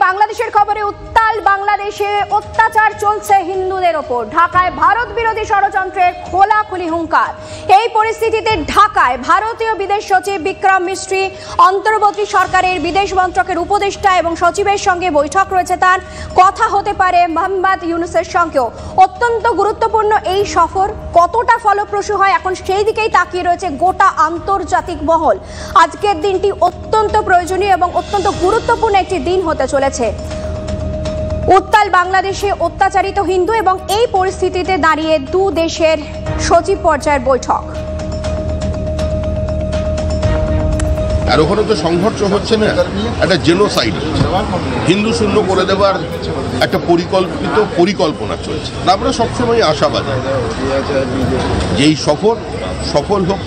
বাংলাদেশের খবরে উত্তাল বাংলাদেশে অত্যাচার চলছে হিন্দুদের ওপর। ঢাকায় ভারত বিরোধী ষড়যন্ত্রের খোলাখুলি হুঙ্কার। এই পরিস্থিতিতে ঢাকায় ভারতীয় বিদেশ সচিব বিক্রম মিস্ত্রি, অন্তর্বর্তী সরকারের বিদেশ মন্ত্রকের উপদেষ্টা এবং সচিবের সঙ্গে বৈঠক রয়েছে তার। কথা হতে পারে মোহাম্মদ ইউনূসের সঙ্গেও। অত্যন্ত গুরুত্বপূর্ণ এই সফর কতটা ফলপ্রসূ হয় এখন সেই দিকেই তাকিয়ে রয়েছে গোটা আন্তর্জাতিক মহল। আজকের দিনটি অত্যন্ত প্রয়োজনীয় এবং অত্যন্ত গুরুত্বপূর্ণ একটি দিন হতে চলেছে। উত্তাল বাংলাদেশে অত্যাচারিত হিন্দু এবং এই পরিস্থিতিতে দাঁড়িয়ে দু দেশের সচিব পর্যায়ের বৈঠক। আর ওখানে তো সংঘর্ষ হচ্ছে না, একটা জেনোসাইড হচ্ছে, হিন্দু শূন্য করে দেওয়ার একটা পরিকল্পনা চলছে। আমরা সবসময় আশাবাদী যে এই সফল হোক,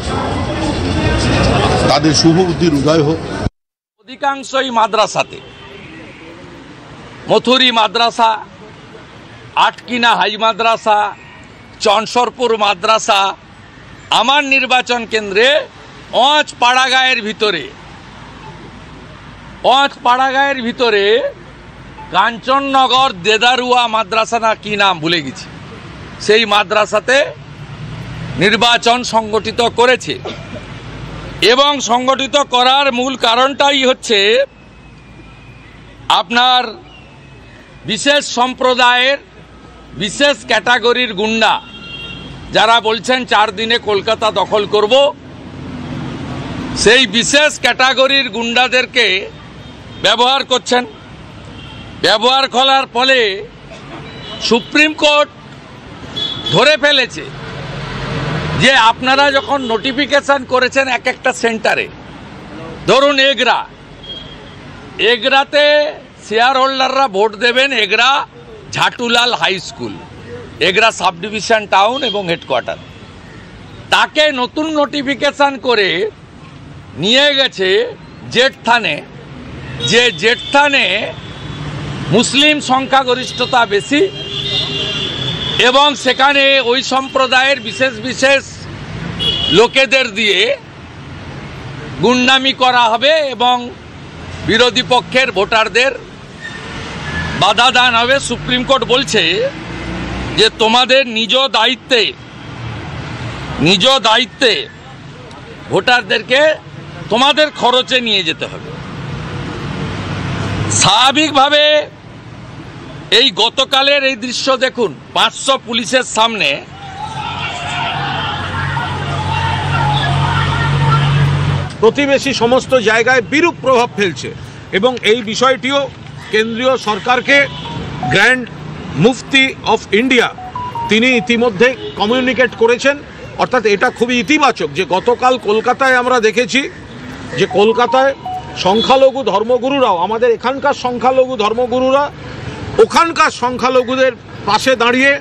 তাদের শুভ বুদ্ধির উদয় হোক। অধিকাংশই মাদ্রাসাতে, মথুরি মাদ্রাসা, আটকিনা হাই মাদ্রাসা, চনসরপুর মাদ্রাসা, আমার নির্বাচন কেন্দ্রে পাড়াগাঁয়ের ভিতরে কাঞ্চননগর দেদারুয়া মাদ্রাসা না কি নাম ভুলে গেছি, সেই মাদ্রাসাতে নির্বাচন সংগঠিত করেছে। এবং সংগঠিত করার মূল কারণটাই হচ্ছে আপনার বিশেষ সম্প্রদায়ের বিশেষ ক্যাটাগরির গুন্ডা যারা বলছেন 4 দিনে কলকাতা দখল করব, সেই বিশেষ ক্যাটাগরির গুন্ডাদেরকে ব্যবহার করছেন। ব্যবহার করার ফলে সুপ্রিম কোর্ট ধরে ফেলেছে যে আপনারা যখন নোটিফিকেশন করেছেন এক একটা সেন্টারে, ধরুন এগরাতে শেয়ার হোল্ডাররা ভোট দেবেন Egra Jhatulal high school, Egra sub division town এবং হেডকোয়ার্টার, তাকে নতুন নোটিফিকেশন করে নিয়ে গেছে জেঠথানে, যে জেঠথানে মুসলিম সংখ্যাগরিষ্ঠতা বেশি এবং সেখানে ওই সম্প্রদায়ের বিশেষ লোকেদের দিয়ে গুন্ডামি করা হবে এবং বিরোধী পক্ষের ভোটারদের বাধা দান হবে। সুপ্রিম কোর্ট বলছে যে তোমাদের নিজ দায়িত্বে ভোটারদেরকে তোমাদের খরচে নিয়ে যেতে হবে। স্বাভাবিকভাবে এই গতকালের এই দৃশ্য দেখুন, 500 পুলিশের সামনে প্রতিবেশী সমস্ত জায়গায় বিরূপ প্রভাব ফেলছে এবং এই বিষয়টিও কেন্দ্রীয় সরকারকে গ্র্যান্ড মুফতি অফ ইন্ডিয়া তিনি ইতিমধ্যে কমিউনিকেট করেছেন। অর্থাৎ এটা খুবই ইতিবাচক যে গতকাল কলকাতায় আমরা দেখেছি যে কলকাতায় সংখ্যালঘু ধর্মগুরুরাও, আমাদের এখানকার সংখ্যালঘু ধর্মগুরুরা ওখানকার সংখ্যালঘুদের পাশে দাঁড়িয়ে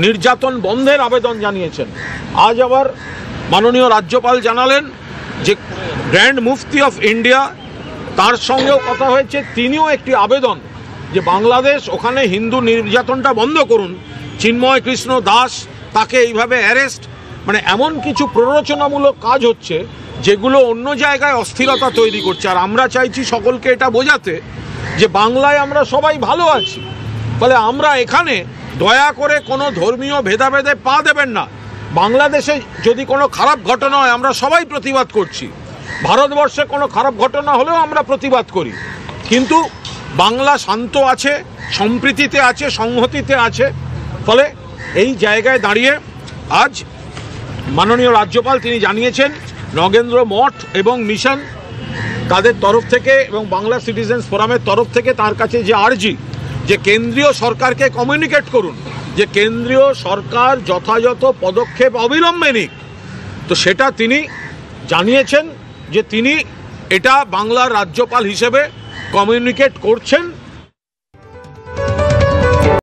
নির্যাতন বন্ধের আবেদন জানিয়েছেন। আজ আবার মাননীয় রাজ্যপাল জানালেন যে গ্র্যান্ড মুফতি অফ ইন্ডিয়া তার সঙ্গেও কথা হয়েছে, তিনিও একটি আবেদন যে বাংলাদেশ ওখানে হিন্দু নির্যাতনটা বন্ধ করুন। চিন্ময় কৃষ্ণ দাস তাকে এইভাবে অ্যারেস্ট, মানে এমন কিছু প্ররোচনামূলক কাজ হচ্ছে যেগুলো অন্য জায়গায় অস্থিরতা তৈরি করছে। আর আমরা চাইছি সকলকে এটা বোঝাতে যে বাংলায় আমরা সবাই ভালো আছি, ফলে আমরা এখানে দয়া করে কোনো ধর্মীয় ভেদাভেদে পা দেবেন না। বাংলাদেশে যদি কোনো খারাপ ঘটনা হয় আমরা সবাই প্রতিবাদ করছি, ভারতবর্ষে কোনো খারাপ ঘটনা হলেও আমরা প্রতিবাদ করি, কিন্তু বাংলা শান্ত আছে, সম্প্রীতিতে আছে, সংহতিতে আছে। ফলে এই জায়গায় দাঁড়িয়ে আজ মাননীয় রাজ্যপাল তিনি জানিয়েছেন নগেন্দ্র মঠ এবং মিশন তাদের তরফ থেকে এবং বাংলা সিটিজেন্স ফোরামের তরফ থেকে তার কাছে যে আর্জি যে কেন্দ্রীয় সরকারকে কমিউনিকেট করুন যে কেন্দ্রীয় সরকার যথাযথ পদক্ষেপ অবিলম্বে নিক, তো সেটা তিনি জানিয়েছেন যে তিনি এটা বাংলার রাজ্যপাল হিসেবে কমিউনিকেট করছেন